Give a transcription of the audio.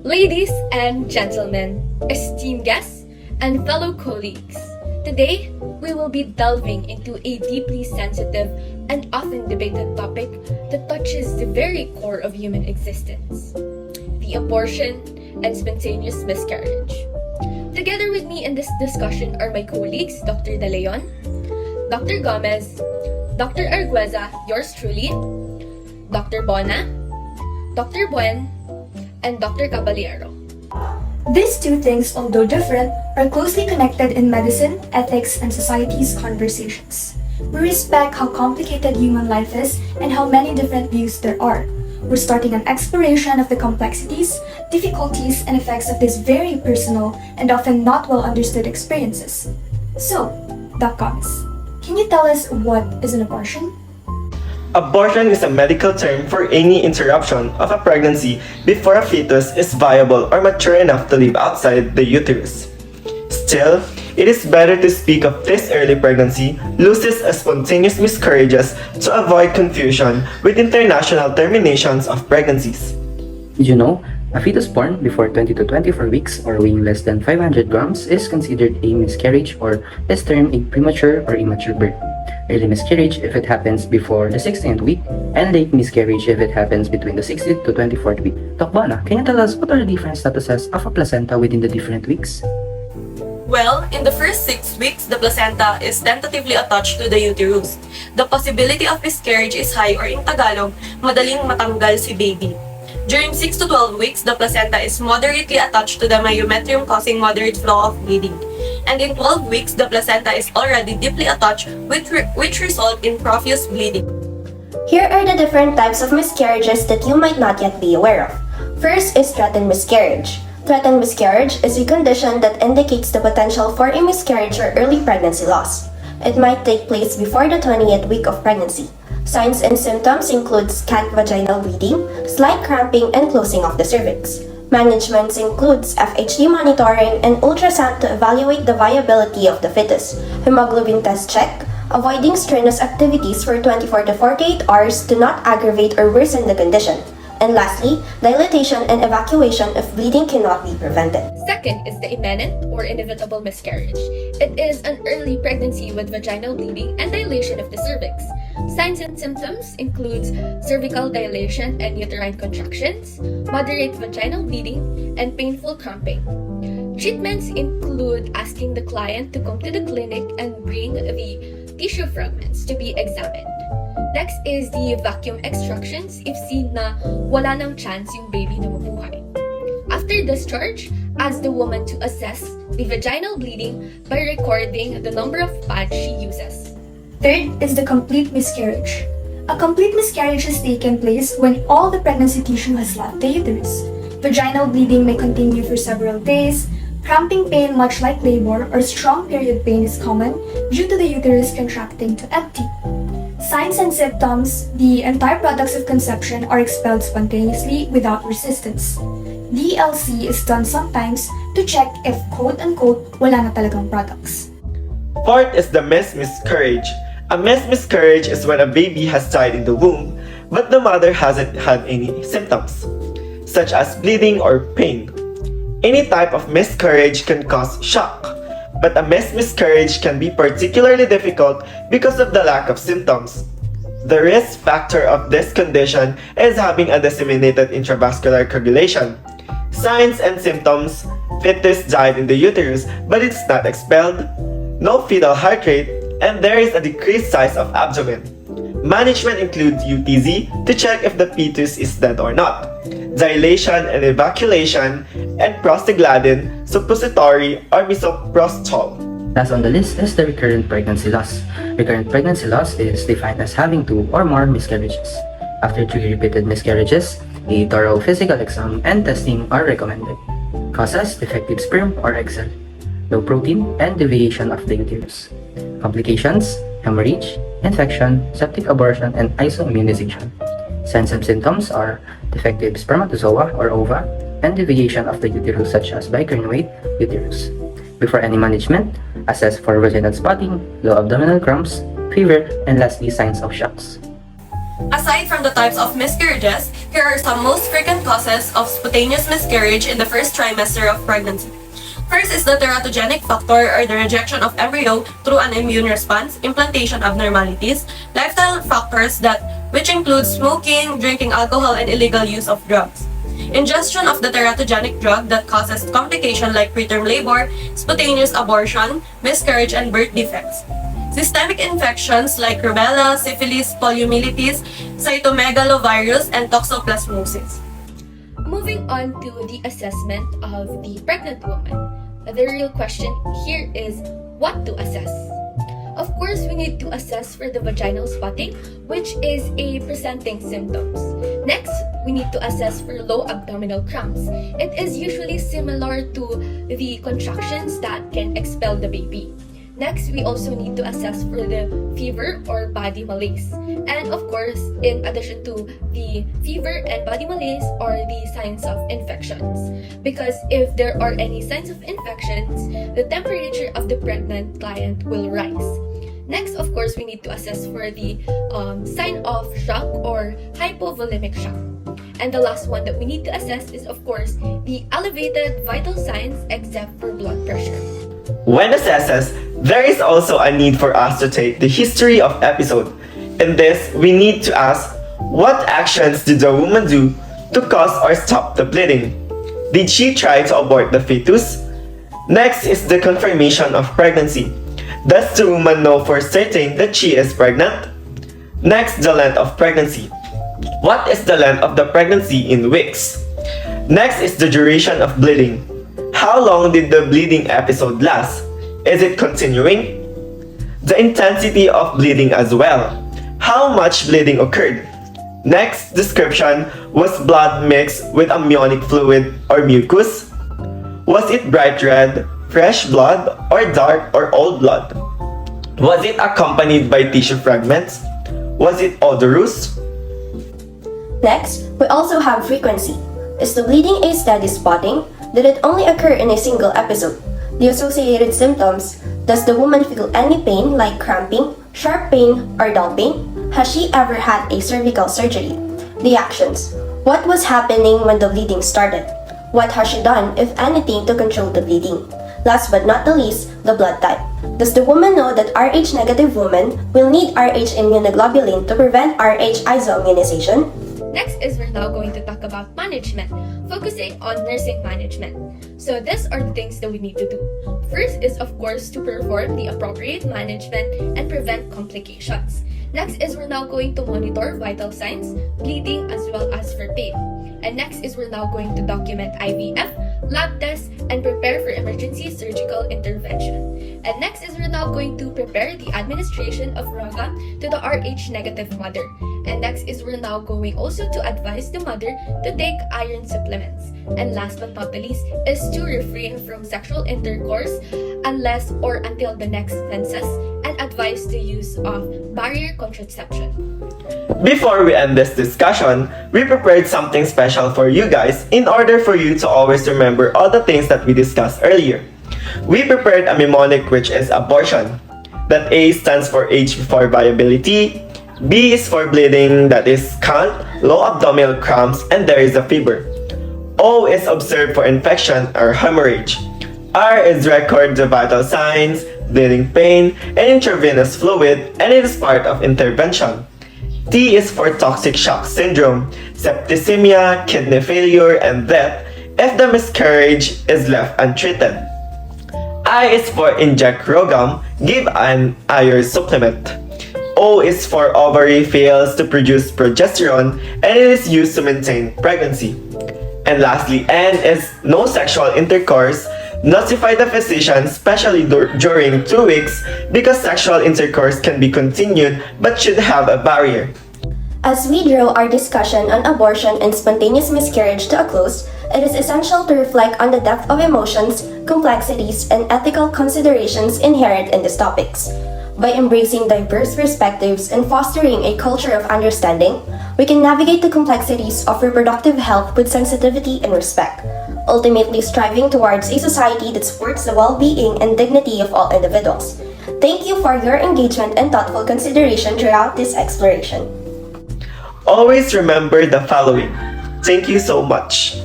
Ladies and gentlemen, esteemed guests, and fellow colleagues, today we will be delving into a deeply sensitive and often debated topic that touches the very core of human existence: the abortion and spontaneous miscarriage. Together with me in this discussion are my colleagues, Dr. De Leon, Dr. Gomez, Dr. Argueza, yours truly, Dr. Bona, Dr. Buen, and Dr. Caballero. These two things, although different, are closely connected in medicine, ethics, and society's conversations. We respect how complicated human life is and how many different views there are. We're starting an exploration of the complexities, difficulties, and effects of these very personal and often not well understood experiences. So, Doc Gomez, can you tell us what is an abortion? Abortion is a medical term for any interruption of a pregnancy before a fetus is viable or mature enough to live outside the uterus. Still, it is better to speak of this early pregnancy, losses, as spontaneous miscarriages to avoid confusion with international terminations of pregnancies. Did you know, a fetus born before 20 to 24 weeks or weighing less than 500 grams is considered a miscarriage, or is termed a premature or immature birth. Early miscarriage if it happens before the 16th week, and late miscarriage if it happens between the 16th to 24th week. Doc Bona, can you tell us what are the different statuses of a placenta within the different weeks? Well, in the first 6 weeks, the placenta is tentatively attached to the uterus. The possibility of miscarriage is high, or in Tagalog, madaling matanggal si baby. During 6 to 12 weeks, the placenta is moderately attached to the myometrium, causing moderate flow of bleeding. And in 12 weeks, the placenta is already deeply attached, which result in profuse bleeding. Here are the different types of miscarriages that you might not yet be aware of. First is threatened miscarriage. Threatened miscarriage is a condition that indicates the potential for a miscarriage or early pregnancy loss. It might take place before the 20th week of pregnancy. Signs and symptoms include scant vaginal bleeding, slight cramping, and closing of the cervix. Management includes FHD monitoring and ultrasound to evaluate the viability of the fetus, hemoglobin test check, avoiding strenuous activities for 24 to 48 hours to not aggravate or worsen the condition. And lastly, dilatation and evacuation if bleeding cannot be prevented. Second is the imminent or inevitable miscarriage. It is an early pregnancy with vaginal bleeding and dilation of the cervix. Signs and symptoms include cervical dilation and uterine contractions, moderate vaginal bleeding, and painful cramping. Treatments include asking the client to come to the clinic and bring the tissue fragments to be examined. Next is the vacuum extractions if seen na wala nang chance yung baby na mabuhay. After discharge, ask the woman to assess the vaginal bleeding by recording the number of pads she uses. Third is the complete miscarriage. A complete miscarriage has taken place when all the pregnancy tissue has left the uterus. Vaginal bleeding may continue for several days. Cramping pain, much like labor, or strong period pain is common due to the uterus contracting to empty. Signs and symptoms: the entire products of conception are expelled spontaneously without resistance. DLC is done sometimes to check if quote-unquote wala na talagang products. Fourth is the miscarriage. A miscarriage is when a baby has died in the womb, but the mother hasn't had any symptoms, such as bleeding or pain. Any type of miscarriage can cause shock, but a miscarriage can be particularly difficult because of the lack of symptoms. The risk factor of this condition is having a disseminated intravascular coagulation. Signs and symptoms: fetus died in the uterus but it's not expelled, no fetal heart rate, and there is a decreased size of abdomen. Management includes UTZ to check if the fetus is dead or not, dilation and evacuation, and prostaglandin, suppository, or misoprostol. Last on the list is the recurrent pregnancy loss. Recurrent pregnancy loss is defined as having 2 or more miscarriages. After 3 repeated miscarriages, a thorough physical exam and testing are recommended. Causes: defective sperm or egg cell, low protein, and deviation of the uterus. Complications: hemorrhage, infection, septic abortion, and isoimmunization. Signs and symptoms are defective spermatozoa or ova, and deviation of the uterus such as bicornuate uterus. Before any management, assess for vaginal spotting, low abdominal cramps, fever, and lastly signs of shocks. Aside from the types of miscarriages, here are some most frequent causes of spontaneous miscarriage in the first trimester of pregnancy. First is the teratogenic factor or the rejection of embryo through an immune response, implantation abnormalities, lifestyle factors which include smoking, drinking alcohol, and illegal use of drugs. Ingestion of the teratogenic drug that causes complications like preterm labor, spontaneous abortion, miscarriage, and birth defects. Systemic infections like rubella, syphilis, poliomyelitis, cytomegalovirus, and toxoplasmosis. Moving on to the assessment of the pregnant woman. The real question here is what to assess. Of course, we need to assess for the vaginal spotting, which is a presenting symptoms. Next, we need to assess for low abdominal cramps. It is usually similar to the contractions that can expel the baby. Next, we also need to assess for the fever or body malaise. And of course, in addition to the fever and body malaise are the signs of infections. Because if there are any signs of infections, the temperature of the pregnant client will rise. Next, of course, we need to assess for the sign of shock or hypovolemic shock. And the last one that we need to assess is, of course, the elevated vital signs except for blood pressure. When assesses, there is also a need for us to take the history of episode. In this, we need to ask, what actions did the woman do to cause or stop the bleeding? Did she try to abort the fetus? Next is the confirmation of pregnancy. Does the woman know for certain that she is pregnant? Next, the length of pregnancy. What is the length of the pregnancy in weeks? Next is the duration of bleeding. How long did the bleeding episode last? Is it continuing? The intensity of bleeding as well. How much bleeding occurred? Next description, was blood mixed with amniotic fluid or mucus? Was it bright red, fresh blood, or dark or old blood? Was it accompanied by tissue fragments? Was it odorous? Next, we also have frequency. Is the bleeding a steady spotting? Did it only occur in a single episode? The associated symptoms. Does the woman feel any pain like cramping, sharp pain, or dull pain? Has she ever had a cervical surgery? The actions. What was happening when the bleeding started? What has she done, if anything, to control the bleeding? Last but not the least, the blood type. Does the woman know that Rh-negative women will need Rh immunoglobulin to prevent Rh isoimmunization? Next is we're now going to talk about management, focusing on nursing management. So these are the things that we need to do. First is, of course, to perform the appropriate management and prevent complications. Next is we're now going to monitor vital signs, bleeding, as well as for pain. And next is we're now going to document IVF, lab tests, and prepare for emergency surgical intervention. And next is we're now going to prepare the administration of ROGA to the Rh-negative mother. And next is we're now going also to advise the mother to take iron supplements. And last but not the least is to refrain from sexual intercourse unless or until the next menses, and advise the use of barrier contraception. Before we end this discussion, we prepared something special for you guys in order for you to always remember all the things that we discussed earlier. We prepared a mnemonic which is abortion. That A stands for H for viability, B is for bleeding, that is count, low abdominal cramps, and there is a fever. O is observed for infection or hemorrhage. R is record the vital signs, bleeding pain, and intravenous fluid, and it is part of intervention. T is for toxic shock syndrome, septicemia, kidney failure, and death if the miscarriage is left untreated. I is for inject ROGAM, give an iron supplement. O is for ovary fails to produce progesterone, and it is used to maintain pregnancy. And lastly, N is no sexual intercourse. Notify the physician, especially during 2 weeks, because sexual intercourse can be continued but should have a barrier. As we draw our discussion on abortion and spontaneous miscarriage to a close, it is essential to reflect on the depth of emotions, complexities, and ethical considerations inherent in these topics. By embracing diverse perspectives and fostering a culture of understanding, we can navigate the complexities of reproductive health with sensitivity and respect, ultimately striving towards a society that supports the well-being and dignity of all individuals. Thank you for your engagement and thoughtful consideration throughout this exploration. Always remember the following. Thank you so much.